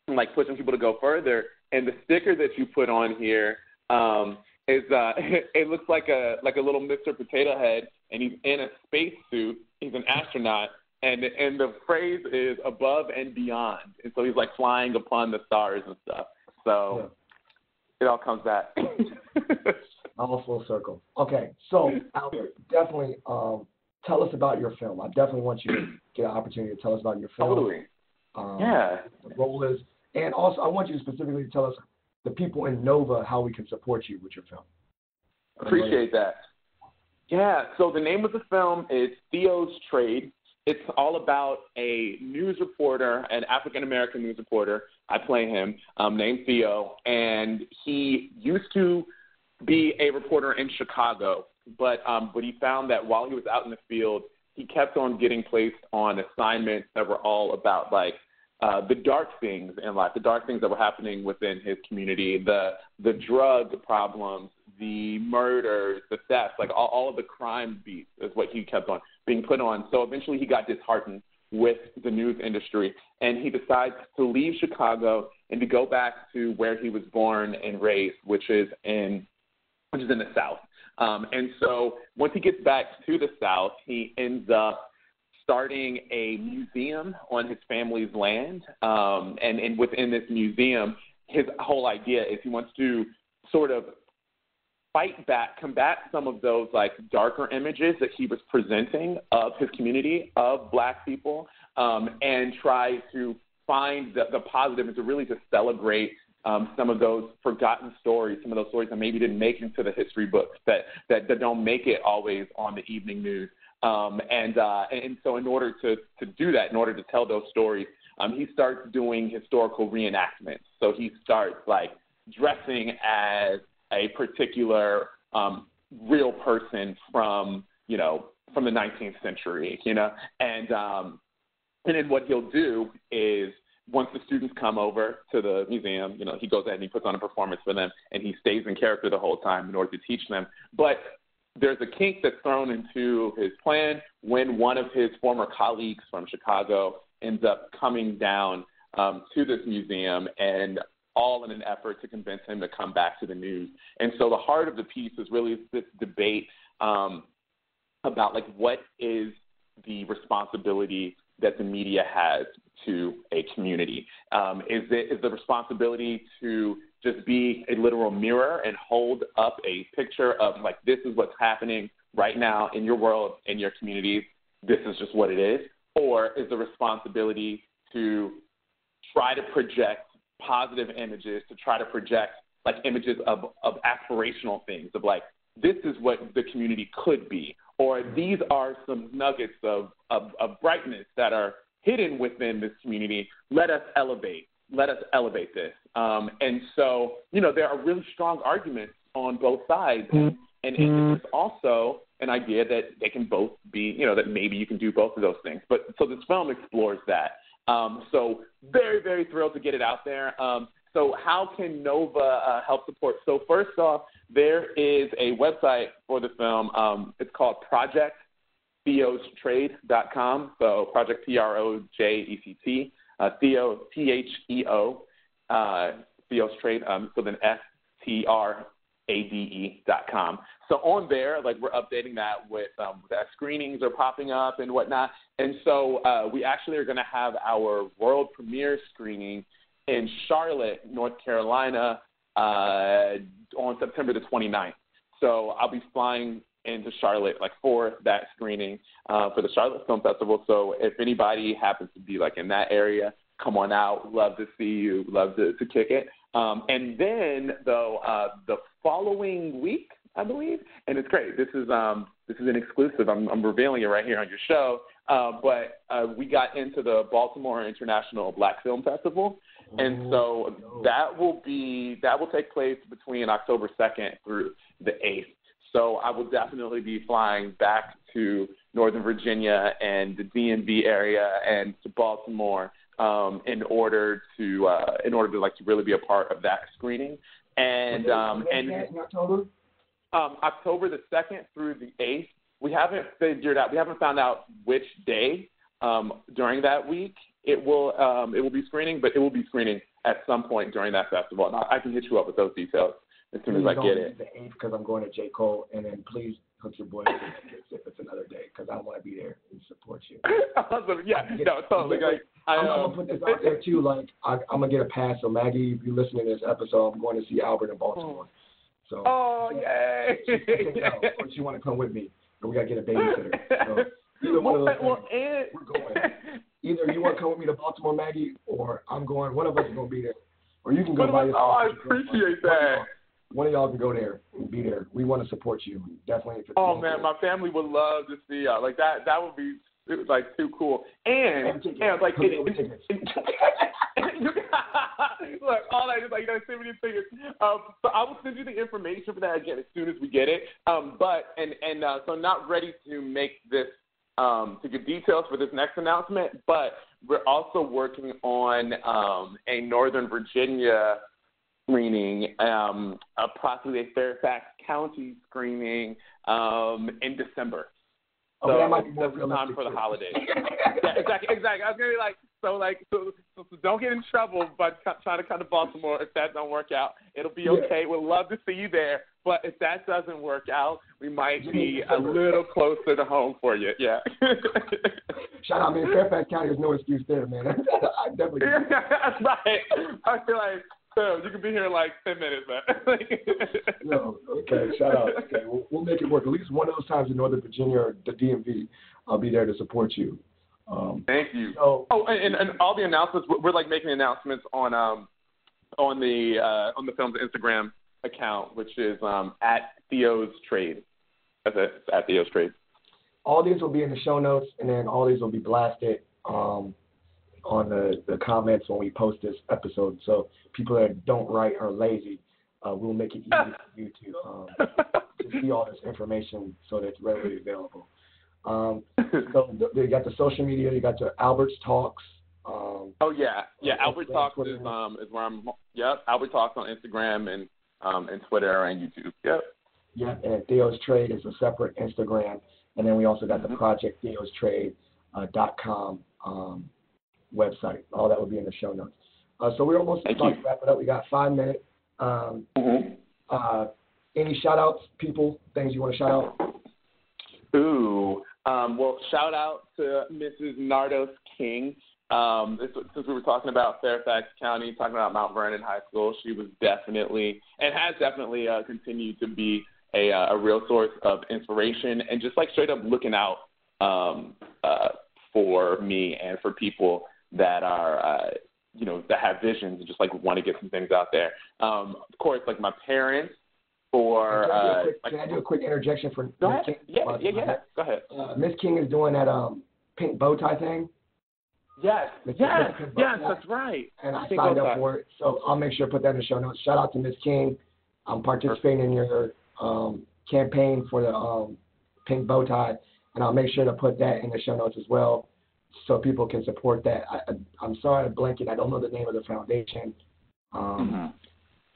and like pushing people to go further. And the sticker that you put on here is it looks like a little Mr. Potato Head, and he's in a spacesuit. He's an astronaut, and the phrase is above and beyond. And so he's like flying upon the stars and stuff. So it all comes back. All full circle. Okay, so Albert, definitely tell us about your film. I definitely want you to get an opportunity to tell us about your film. Totally. The role is, and also I want you to specifically tell us the people in Nova how we can support you with your film. Appreciate that. Yeah, so the name of the film is Theo's Trade. It's all about a news reporter, an African-American news reporter. I play him, named Theo, and he used to be a reporter in Chicago, but he found that while he was out in the field, he kept on getting placed on assignments that were all about, like, the dark things in life, the dark things that were happening within his community, the drug problems, the murders, the thefts, like all of the crime beats is what he kept on being put on. So eventually he got disheartened with the news industry, and he decides to leave Chicago and to go back to where he was born and raised, which is in the South. And so once he gets back to the South, he ends up starting a museum on his family's land. And within this museum, his whole idea is he wants to sort of fight back, combat some of those like darker images that he was presenting of his community, of Black people, and try to find the positive and to really just celebrate some of those forgotten stories, some of those stories that maybe didn't make it into the history books, that don't make it always on the evening news. And so in order to do that, in order to tell those stories, he starts doing historical reenactments. So he starts like dressing as a particular real person from the 19th century, and then what he'll do is once the students come over to the museum, he goes ahead and he puts on a performance for them, and he stays in character the whole time in order to teach them. But there's a kink that's thrown into his plan when one of his former colleagues from Chicago ends up coming down to this museum, and all in an effort to convince him to come back to the news. And so the heart of the piece is really this debate about like what is the responsibility that the media has to a community. Is the responsibility to just be a literal mirror and hold up a picture of like, this is what's happening right now in your world, in your communities, this is just what it is? Or is the responsibility to try to project positive images, to try to project like images of aspirational things, of like, this is what the community could be, or these are some nuggets of brightness that are hidden within this community. Let us elevate this. And so, there are really strong arguments on both sides. And there's also an idea that they can both be, that maybe you can do both of those things. But so this film explores that. So very, very thrilled to get it out there. So how can Nova help support? So first off, there is a website for the film. It's called ProjectTheostrade.com. So Project Project, Theo, Theo, Theo's Trade, so then STRADE.com. So on there, like we're updating that with that screenings are popping up and whatnot. And so we actually are going to have our world premiere screening in Charlotte, North Carolina, on September the 29th. So I'll be flying into Charlotte like for that screening for the Charlotte Film Festival. So if anybody happens to be like in that area, come on out. Love to see you. Love to kick it. And then though the following week, I believe, and it's great. This is an exclusive. I'm revealing it right here on your show. But we got into the Baltimore International Black Film Festival, and so that will take place between October 2nd through the 8th. So I will definitely be flying back to Northern Virginia and the DMV area and to Baltimore in order to like to really be a part of that screening. And in October? October the 2nd through the 8th. We haven't found out which day during that week it will be screening, but it will be screening at some point during that festival. And I can hit you up with those details as soon as I get it. The 8th, because I'm going to J. Cole, and then please hook your boy up if it's another day, because I want to be there and support you. Awesome. Yeah, totally. I'm going to put this out there, too. Like, I'm going to get a pass. So, Maggie, if you're listening to this episode, I'm going to see Albert in Baltimore. So, yay! Or you want to come with me, but we got to get a babysitter. So, either one of those things, we're going. Either you want to come with me to Baltimore, Maggie, or I'm going. One of us is going to be there. Or you can go by yourself. Oh, I appreciate that. One of y'all can go there and be there. We want to support you. Definitely. Man, my family would love to see y'all. Like that would be like too cool. And like look, all that is like send me these figures. So I will send you the information for that again as soon as we get it. So I'm not ready to make this to give details for this next announcement, but we're also working on a Northern Virginia screening, possibly a Fairfax County screening in December. So that might be more that's the time for the holidays. Yeah, exactly. I was gonna be like, so don't get in trouble by trying to come to Baltimore if that don't work out. It'll be okay. We'd love to see you there. But if that doesn't work out, we might be a little closer to home for you. Yeah. Shout out, man. Fairfax County is no excuse there, man. I definitely. That's right. I feel like, so you can be here in like 10 minutes, man. No, okay. Shout out. Okay, we'll make it work. At least one of those times in Northern Virginia or the DMV, I'll be there to support you. Thank you. So, and all the announcements, we're like making announcements on the film's Instagram account, which is at Theo's Trade. That's it. It's at Theo's Trade. All these will be in the show notes, and then all these will be blasted on the comments when we post this episode. So people that don't write or are lazy, we'll make it easy for you to see all this information so that it's readily available. So you got the social media, you got your Albert's Talks. Albert Talks is where I'm. Yep, Albert Talks on Instagram and Twitter and YouTube. Yep. Yeah, and Theo's Trade is a separate Instagram, and then we also got the Project Theo's Trade.com website. All that will be in the show notes. So we're almost about to wrap it up. We got 5 minutes. Any shout outs, people, things you want to shout out? Well, shout out to Mrs. Nardos King. Since we were talking about Fairfax County, talking about Mount Vernon High School, she was definitely and has definitely continued to be a real source of inspiration and just like straight up looking out for me and for people that are that have visions and just like want to get some things out there. Of course, like my parents. Can I do a quick interjection for Go ahead. King? Yeah. Go ahead. Miss King is doing that pink bow tie thing. Yes, that's right. And I signed up for it, so I'll make sure to put that in the show notes. Shout out to Miss King. I'm participating in your campaign for the pink bow tie, and I'll make sure to put that in the show notes as well, so people can support that. I'm sorry to blank it. I don't know the name of the foundation.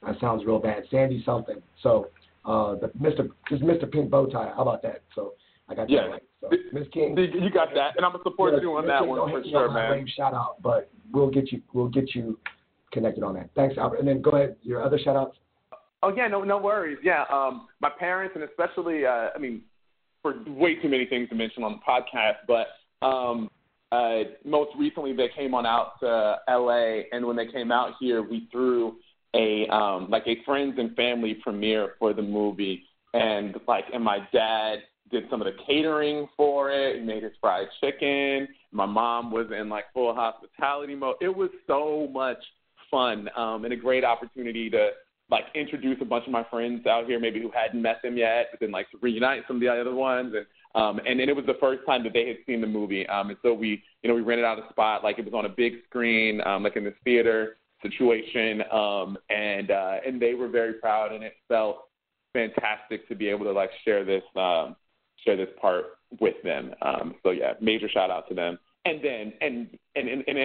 That sounds real bad. Sandy something. So Mr. Pink Bow Tie. How about that? So I got that right. So Miss King, you got that, and I'm gonna support you on that one for sure, man. Shout out, but we'll get you connected on that. Thanks, Albert. And then go ahead. Your other shout outs. Oh yeah, no worries. Yeah, my parents and especially for way too many things to mention on the podcast, but most recently they came on out to LA, and when they came out here, we threw a friends and family premiere for the movie, and my dad did some of the catering for it. He made his fried chicken. My mom was in full hospitality mode. It was so much fun and a great opportunity to introduce a bunch of my friends out here maybe who hadn't met them yet, but then to reunite some of the other ones, and then it was the first time that they had seen the movie, and so we rented out a spot, it was on a big screen, in this theater situation, and they were very proud, and it felt fantastic to be able to share this part with them. So yeah, major shout out to them. And then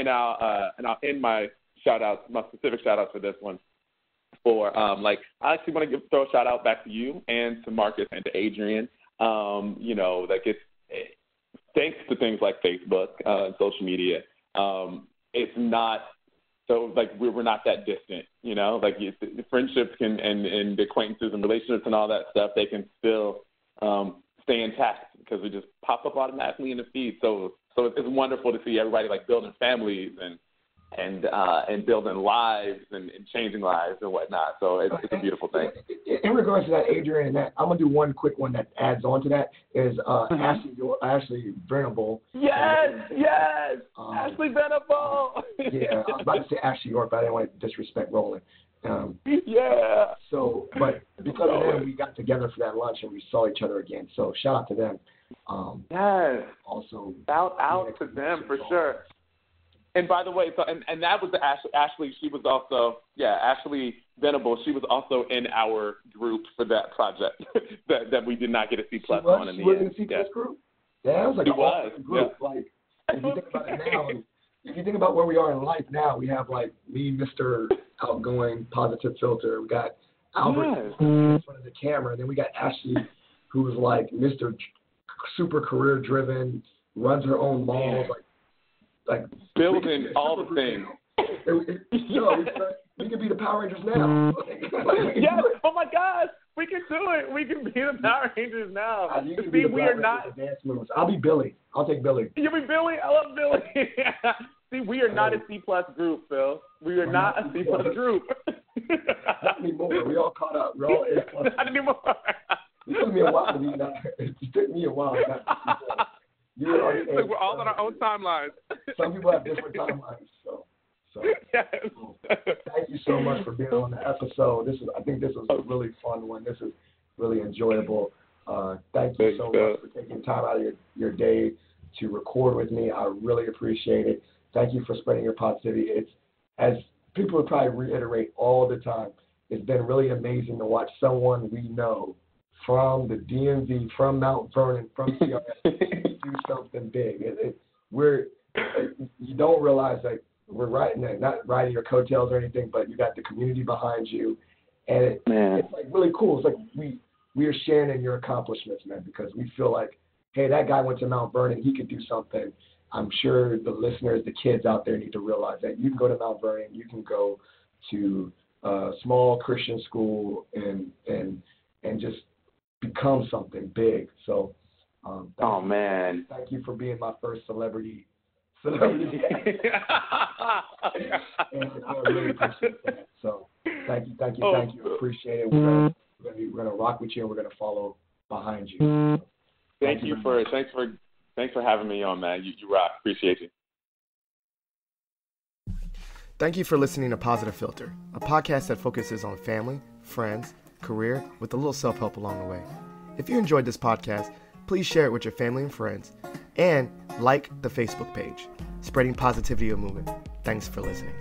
I'll end my shout outs, my specific shout outs for this one. For I actually want to throw a shout out back to you and to Marcus and to Adrian. Thanks to things like Facebook and social media, it's not. So, we're not that distant, the friendships and the acquaintances and relationships and all that stuff, they can still stay intact because we just pop up automatically in the feed. So it's wonderful to see everybody, building families and building lives and changing lives and whatnot. So it's a beautiful thing. In regards to that, Adrian, and that, I'm going to do one quick one that adds on to that, is Ashley Venable. Yes! Ashley Venable! Yeah, I was about to say Ashley York, but I didn't want to disrespect Roland. So, but because of them, we got together for that lunch and we saw each other again. So shout out to them. Yes. Also, shout out to them for sure. And by the way, and that was Ashley. She was also Ashley Venable. She was also in our group for that project that we did not get a C+ on in the end. In the C+ group? Yeah, it was like It was. a group. Yeah. Like, if you think about it now, if you think about where we are in life now, we have like me, Mr. Outgoing, Positive Philter. We got Albert in front of the camera. And then we got Ashley, who's like Mr. Super career driven, runs her own malls, like building all the things. We could be the Power Rangers now. Yes. Oh my gosh. We can do it. We can be the Power Rangers now. See, we are not. Dance moves. I'll be Billy. I'll take Billy. You'll be Billy? I love Billy. See, we are not a C+ group, Phil. We are not a C+ group. Not anymore. We all caught up. We're all A+. Not anymore. It took me a while to be not. It took me a while. We're all on our own timelines. Some people have different timelines. So yes. Thank you so much for being on the episode. I think this was a really fun one. This is really enjoyable. Thank you so much for taking time out of your day to record with me. I really appreciate it. Thank you for spreading your positivity. It's, as people would probably reiterate all the time, it's been really amazing to watch someone we know from the DMV, from Mount Vernon, from CRCS do something big. You don't realize that we're not riding your coattails or anything, but you got the community behind you, and it's like really cool. It's like we are sharing in your accomplishments, man, because we feel like, hey, that guy went to Mount Vernon, he could do something. I'm sure the listeners, the kids out there need to realize that you can go to Mount Vernon, you can go to a small Christian school and just become something big. So, thank you for being my first celebrity. And I really appreciate that. So, thank you. Appreciate it. We're gonna rock with you, and we're gonna follow behind you. So, thanks for having me on, man. You rock. Appreciate you. Thank you for listening to Positive Philter, a podcast that focuses on family, friends, career, with a little self-help along the way. If you enjoyed this podcast, please share it with your family and friends, and like the Facebook page, Spreading Positivity Movement. Thanks for listening.